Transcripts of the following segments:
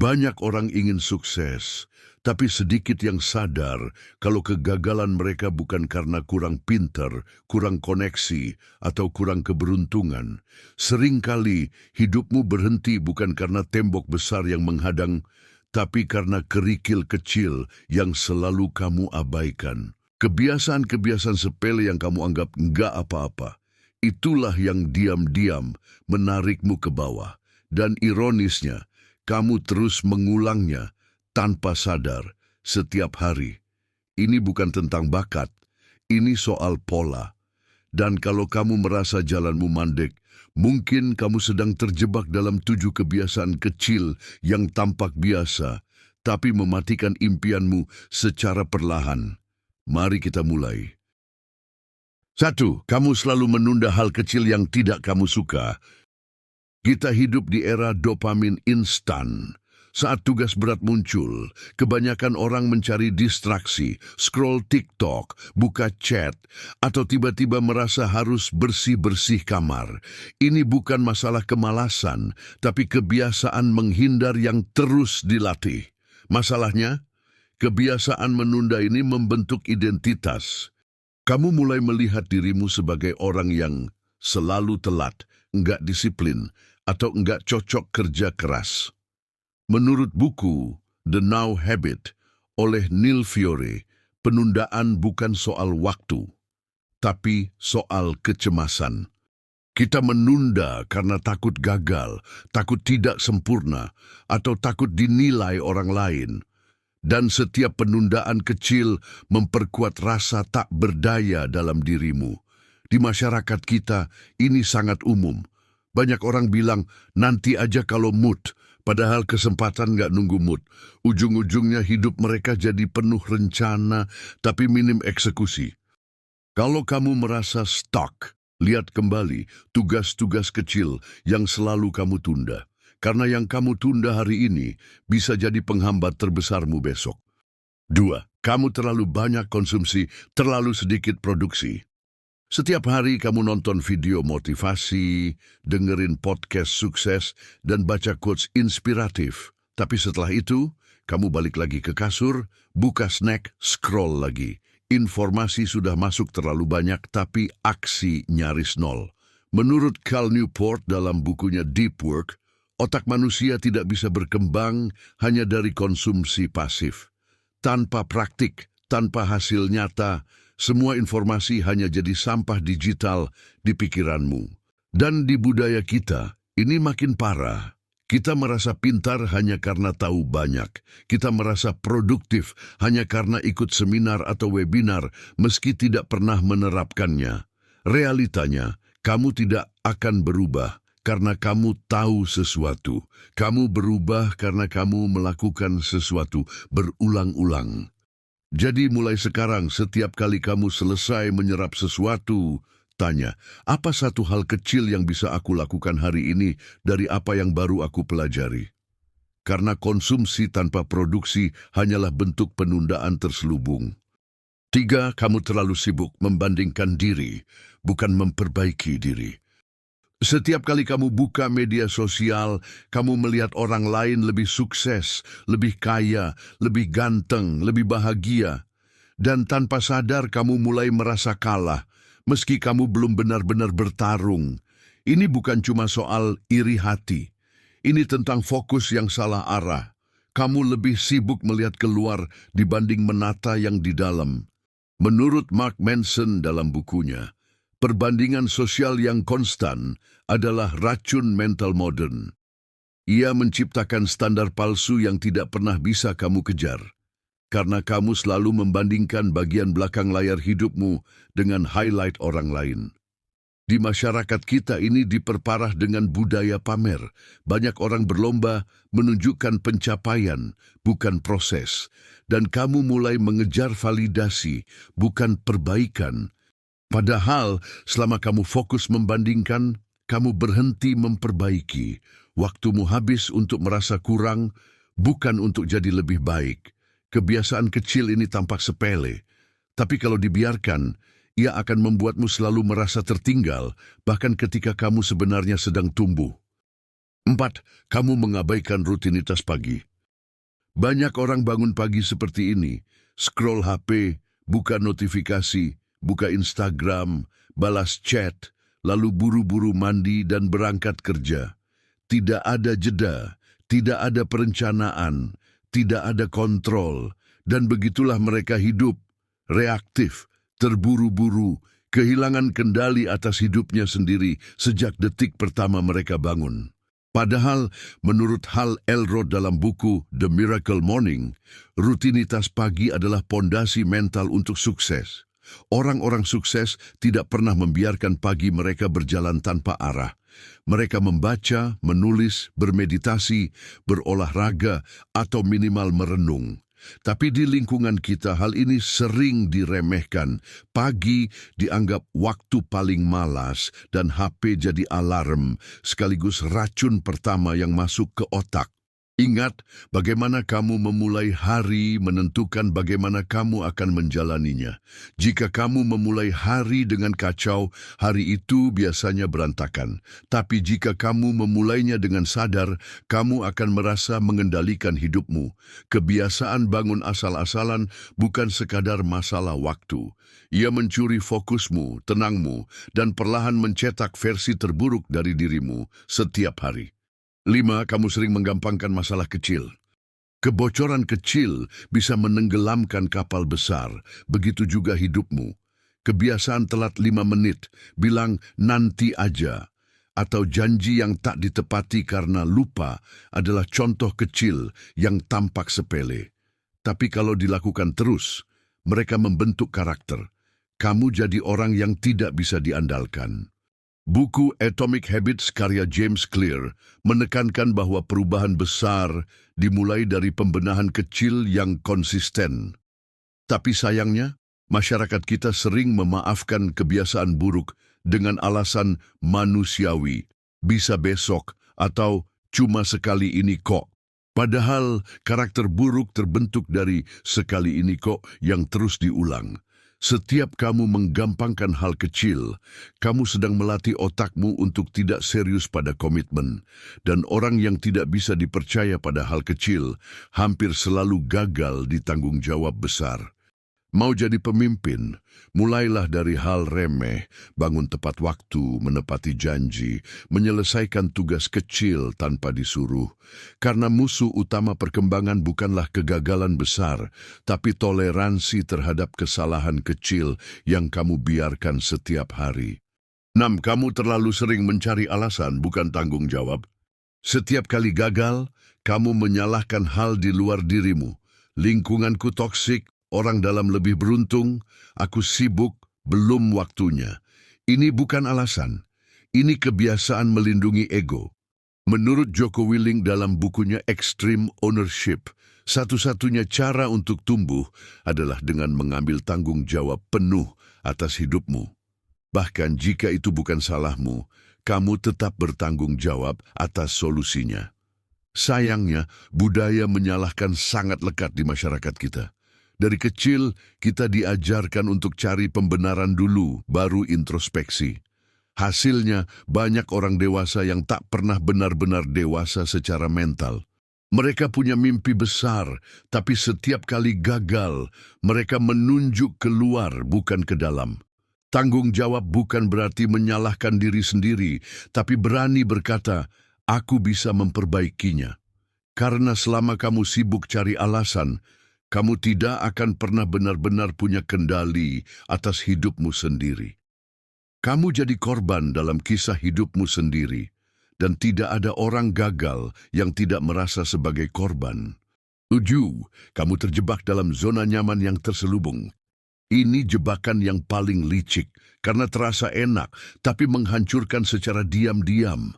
Banyak orang ingin sukses, tapi sedikit yang sadar kalau kegagalan mereka bukan karena kurang pintar, kurang koneksi, atau kurang keberuntungan. Seringkali hidupmu berhenti bukan karena tembok besar yang menghadang, tapi karena kerikil kecil yang selalu kamu abaikan. Kebiasaan-kebiasaan sepele yang kamu anggap enggak apa-apa, itulah yang diam-diam menarikmu ke bawah. Dan ironisnya, kamu terus mengulangnya tanpa sadar setiap hari. Ini bukan tentang bakat, ini soal pola. Dan kalau kamu merasa jalanmu mandek, mungkin kamu sedang terjebak dalam 7 kebiasaan kecil yang tampak biasa, tapi mematikan impianmu secara perlahan. Mari kita mulai. 1. Kamu selalu menunda hal kecil yang tidak kamu suka. Kita hidup di era dopamin instan. Saat tugas berat muncul, kebanyakan orang mencari distraksi, scroll TikTok, buka chat, atau tiba-tiba merasa harus bersih-bersih kamar. Ini bukan masalah kemalasan, tapi kebiasaan menghindar yang terus dilatih. Masalahnya, kebiasaan menunda ini membentuk identitas. Kamu mulai melihat dirimu sebagai orang yang selalu telat, enggak disiplin, atau enggak cocok kerja keras. Menurut buku The Now Habit oleh Neil Fiore, penundaan bukan soal waktu, tapi soal kecemasan. Kita menunda karena takut gagal, takut tidak sempurna, atau takut dinilai orang lain. Dan setiap penundaan kecil memperkuat rasa tak berdaya dalam dirimu. Di masyarakat kita, ini sangat umum. Banyak orang bilang, nanti aja kalau mood, padahal kesempatan nggak nunggu mood. Ujung-ujungnya hidup mereka jadi penuh rencana, tapi minim eksekusi. Kalau kamu merasa stuck, lihat kembali tugas-tugas kecil yang selalu kamu tunda. Karena yang kamu tunda hari ini bisa jadi penghambat terbesarmu besok. 2. Kamu terlalu banyak konsumsi, terlalu sedikit produksi. Setiap hari kamu nonton video motivasi, dengerin podcast sukses, dan baca quotes inspiratif. Tapi setelah itu, kamu balik lagi ke kasur, buka snack, scroll lagi. Informasi sudah masuk terlalu banyak, tapi aksi nyaris nol. Menurut Cal Newport dalam bukunya Deep Work, otak manusia tidak bisa berkembang hanya dari konsumsi pasif. Tanpa praktik, tanpa hasil nyata, semua informasi hanya jadi sampah digital di pikiranmu. Dan di budaya kita, ini makin parah. Kita merasa pintar hanya karena tahu banyak. Kita merasa produktif hanya karena ikut seminar atau webinar meski tidak pernah menerapkannya. Realitanya, kamu tidak akan berubah karena kamu tahu sesuatu. Kamu berubah karena kamu melakukan sesuatu berulang-ulang. Jadi mulai sekarang, setiap kali kamu selesai menyerap sesuatu, tanya, apa satu hal kecil yang bisa aku lakukan hari ini dari apa yang baru aku pelajari? Karena konsumsi tanpa produksi hanyalah bentuk penundaan terselubung. 3. Kamu terlalu sibuk membandingkan diri, bukan memperbaiki diri. Setiap kali kamu buka media sosial, kamu melihat orang lain lebih sukses, lebih kaya, lebih ganteng, lebih bahagia. Dan tanpa sadar kamu mulai merasa kalah, meski kamu belum benar-benar bertarung. Ini bukan cuma soal iri hati. Ini tentang fokus yang salah arah. Kamu lebih sibuk melihat keluar dibanding menata yang di dalam. Menurut Mark Manson dalam bukunya, perbandingan sosial yang konstan adalah racun mental modern. Ia menciptakan standar palsu yang tidak pernah bisa kamu kejar. Karena kamu selalu membandingkan bagian belakang layar hidupmu dengan highlight orang lain. Di masyarakat kita ini diperparah dengan budaya pamer. Banyak orang berlomba menunjukkan pencapaian, bukan proses. Dan kamu mulai mengejar validasi, bukan perbaikan. Padahal, selama kamu fokus membandingkan, kamu berhenti memperbaiki. Waktumu habis untuk merasa kurang, bukan untuk jadi lebih baik. Kebiasaan kecil ini tampak sepele, tapi kalau dibiarkan, ia akan membuatmu selalu merasa tertinggal, bahkan ketika kamu sebenarnya sedang tumbuh. 4. Kamu mengabaikan rutinitas pagi. Banyak orang bangun pagi seperti ini, scroll HP, buka notifikasi, buka Instagram, balas chat, lalu buru-buru mandi dan berangkat kerja. Tidak ada jeda, tidak ada perencanaan, tidak ada kontrol, dan begitulah mereka hidup, reaktif, terburu-buru, kehilangan kendali atas hidupnya sendiri sejak detik pertama mereka bangun. Padahal, menurut Hal Elrod dalam buku The Miracle Morning, rutinitas pagi adalah pondasi mental untuk sukses. Orang-orang sukses tidak pernah membiarkan pagi mereka berjalan tanpa arah. Mereka membaca, menulis, bermeditasi, berolahraga, atau minimal merenung. Tapi di lingkungan kita hal ini sering diremehkan. Pagi dianggap waktu paling malas dan HP jadi alarm sekaligus racun pertama yang masuk ke otak. Ingat, bagaimana kamu memulai hari menentukan bagaimana kamu akan menjalaninya. Jika kamu memulai hari dengan kacau, hari itu biasanya berantakan. Tapi jika kamu memulainya dengan sadar, kamu akan merasa mengendalikan hidupmu. Kebiasaan bangun asal-asalan bukan sekadar masalah waktu. Ia mencuri fokusmu, tenangmu, dan perlahan mencetak versi terburuk dari dirimu setiap hari. 5. Kamu sering menggampangkan masalah kecil. Kebocoran kecil bisa menenggelamkan kapal besar, begitu juga hidupmu. Kebiasaan telat 5 menit, bilang nanti aja, atau janji yang tak ditepati karena lupa adalah contoh kecil yang tampak sepele. Tapi kalau dilakukan terus, mereka membentuk karakter. Kamu jadi orang yang tidak bisa diandalkan. Buku Atomic Habits karya James Clear menekankan bahwa perubahan besar dimulai dari pembenahan kecil yang konsisten. Tapi sayangnya, masyarakat kita sering memaafkan kebiasaan buruk dengan alasan manusiawi, bisa besok, atau cuma sekali ini kok. Padahal karakter buruk terbentuk dari sekali ini kok yang terus diulang. Setiap kamu menggampangkan hal kecil, kamu sedang melatih otakmu untuk tidak serius pada komitmen. Dan orang yang tidak bisa dipercaya pada hal kecil, hampir selalu gagal di tanggung jawab besar. Mau jadi pemimpin, mulailah dari hal remeh, bangun tepat waktu, menepati janji, menyelesaikan tugas kecil tanpa disuruh. Karena musuh utama perkembangan bukanlah kegagalan besar, tapi toleransi terhadap kesalahan kecil yang kamu biarkan setiap hari. 6. Kamu terlalu sering mencari alasan, bukan tanggung jawab. Setiap kali gagal, kamu menyalahkan hal di luar dirimu. Lingkunganku toksik, orang dalam lebih beruntung, aku sibuk, belum waktunya. Ini bukan alasan. Ini kebiasaan melindungi ego. Menurut Jocko Willink dalam bukunya Extreme Ownership, satu-satunya cara untuk tumbuh adalah dengan mengambil tanggung jawab penuh atas hidupmu. Bahkan jika itu bukan salahmu, kamu tetap bertanggung jawab atas solusinya. Sayangnya, budaya menyalahkan sangat lekat di masyarakat kita. Dari kecil, kita diajarkan untuk cari pembenaran dulu, baru introspeksi. Hasilnya, banyak orang dewasa yang tak pernah benar-benar dewasa secara mental. Mereka punya mimpi besar, tapi setiap kali gagal, mereka menunjuk keluar, bukan ke dalam. Tanggung jawab bukan berarti menyalahkan diri sendiri, tapi berani berkata, aku bisa memperbaikinya. Karena selama kamu sibuk cari alasan, kamu tidak akan pernah benar-benar punya kendali atas hidupmu sendiri. Kamu jadi korban dalam kisah hidupmu sendiri, dan tidak ada orang gagal yang tidak merasa sebagai korban. 7. Kamu terjebak dalam zona nyaman yang terselubung. Ini jebakan yang paling licik, karena terasa enak, tapi menghancurkan secara diam-diam.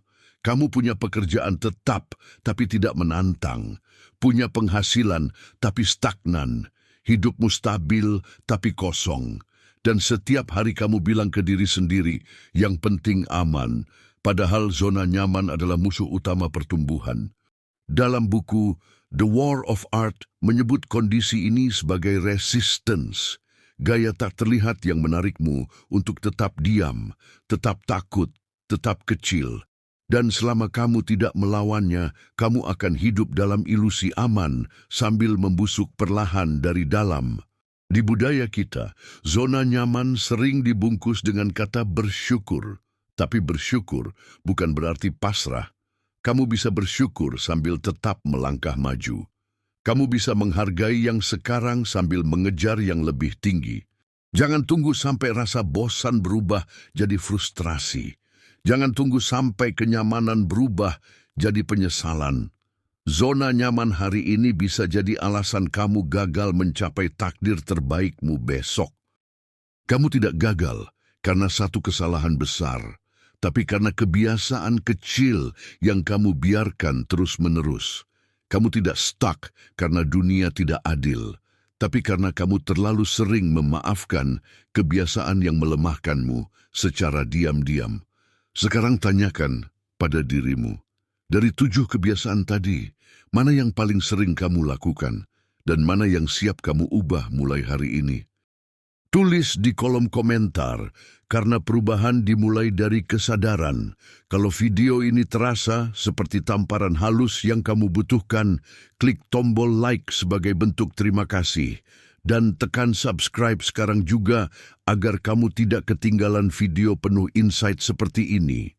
Kamu punya pekerjaan tetap, tapi tidak menantang. Punya penghasilan, tapi stagnan. Hidupmu stabil, tapi kosong. Dan setiap hari kamu bilang ke diri sendiri, yang penting aman. Padahal zona nyaman adalah musuh utama pertumbuhan. Dalam buku The War of Art menyebut kondisi ini sebagai resistance. Gaya tak terlihat yang menarikmu untuk tetap diam, tetap takut, tetap kecil. Dan selama kamu tidak melawannya, kamu akan hidup dalam ilusi aman sambil membusuk perlahan dari dalam. Di budaya kita, zona nyaman sering dibungkus dengan kata bersyukur. Tapi bersyukur bukan berarti pasrah. Kamu bisa bersyukur sambil tetap melangkah maju. Kamu bisa menghargai yang sekarang sambil mengejar yang lebih tinggi. Jangan tunggu sampai rasa bosan berubah jadi frustrasi. Jangan tunggu sampai kenyamanan berubah jadi penyesalan. Zona nyaman hari ini bisa jadi alasan kamu gagal mencapai takdir terbaikmu besok. Kamu tidak gagal karena satu kesalahan besar, tapi karena kebiasaan kecil yang kamu biarkan terus-menerus. Kamu tidak stuck karena dunia tidak adil, tapi karena kamu terlalu sering memaafkan kebiasaan yang melemahkanmu secara diam-diam. Sekarang tanyakan pada dirimu, dari 7 kebiasaan tadi, mana yang paling sering kamu lakukan dan mana yang siap kamu ubah mulai hari ini? Tulis di kolom komentar, karena perubahan dimulai dari kesadaran. Kalau video ini terasa seperti tamparan halus yang kamu butuhkan, klik tombol like sebagai bentuk terima kasih. Dan tekan subscribe sekarang juga agar kamu tidak ketinggalan video penuh insight seperti ini.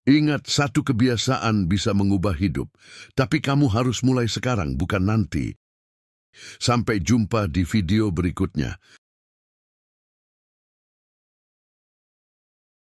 Ingat, satu kebiasaan bisa mengubah hidup, tapi kamu harus mulai sekarang, bukan nanti. Sampai jumpa di video berikutnya.